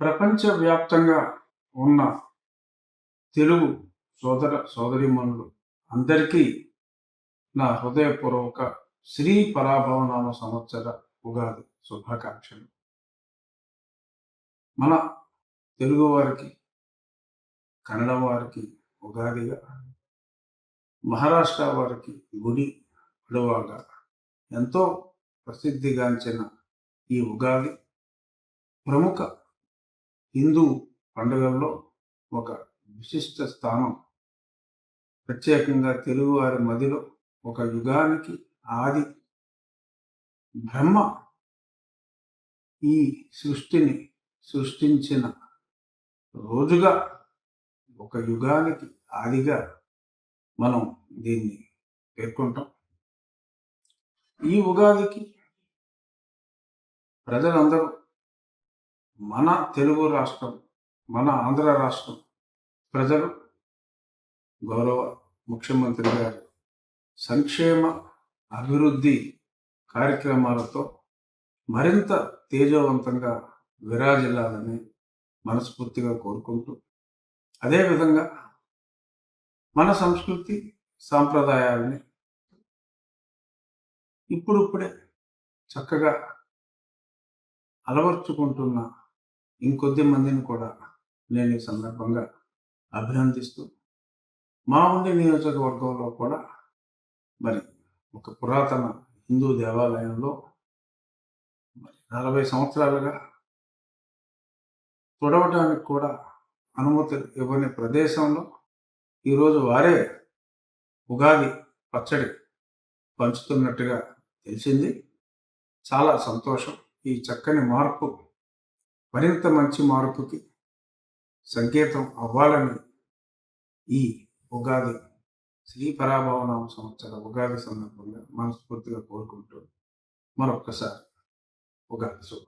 ప్రపంచవ్యాప్తంగా ఉన్న తెలుగు సోదరీమణులు అందరికీ నా హృదయపూర్వక శ్రీ పరాభవనామ సంవత్సర ఉగాది శుభాకాంక్షలు. మన తెలుగు వారికి, కన్నడ వారికి ఉగాదిగా, మహారాష్ట్ర వారికి గుడి పడవగా ఎంతో ప్రసిద్ధిగాంచిన ఈ ఉగాది ప్రముఖ హిందూ పండుగల్లో ఒక విశిష్ట స్థానం. ప్రత్యేకంగా తెలుగువారి మదిలో ఒక యుగానికి ఆది బ్రహ్మ ఈ సృష్టిని సృష్టించిన రోజుగా, ఒక యుగానికి ఆదిగా మనం దీన్ని పేర్కొంటాం. ఈ ఉగాదికి ప్రజలందరూ మన తెలుగు రాష్ట్రం, మన ఆంధ్ర రాష్ట్రం ప్రజలు గౌరవ ముఖ్యమంత్రి గారి సంక్షేమ అభివృద్ధి కార్యక్రమాలతో మరింత తేజవంతంగా విరాజిల్లాలని మనస్ఫూర్తిగా కోరుకుంటూ, అదేవిధంగా మన సంస్కృతి సాంప్రదాయాలని ఇప్పుడిప్పుడే చక్కగా అలవర్చుకుంటున్న ఇంకొద్ది మందిని కూడా నేను ఈ సందర్భంగా అభినందిస్తూ, మా ఉండి నియోజకవర్గంలో కూడా మరి ఒక పురాతన హిందూ దేవాలయంలో 40 సంవత్సరాలుగా తుడవడానికి కూడా అనుమతులు ఇవ్వని ప్రదేశంలో ఈరోజు వారే ఉగాది పచ్చడి పంచుతున్నట్టుగా తెలిసింది. చాలా సంతోషం. ఈ చక్కని మార్పు మరింత మంచి మార్పుకి సంకేతం అవ్వాలని ఈ ఉగాది శ్రీ పరాభవనామ సంవత్సర ఉగాది సందర్భంగా మనస్ఫూర్తిగా కోరుకుంటూ మరొక్కసారి ఉగాది శుభ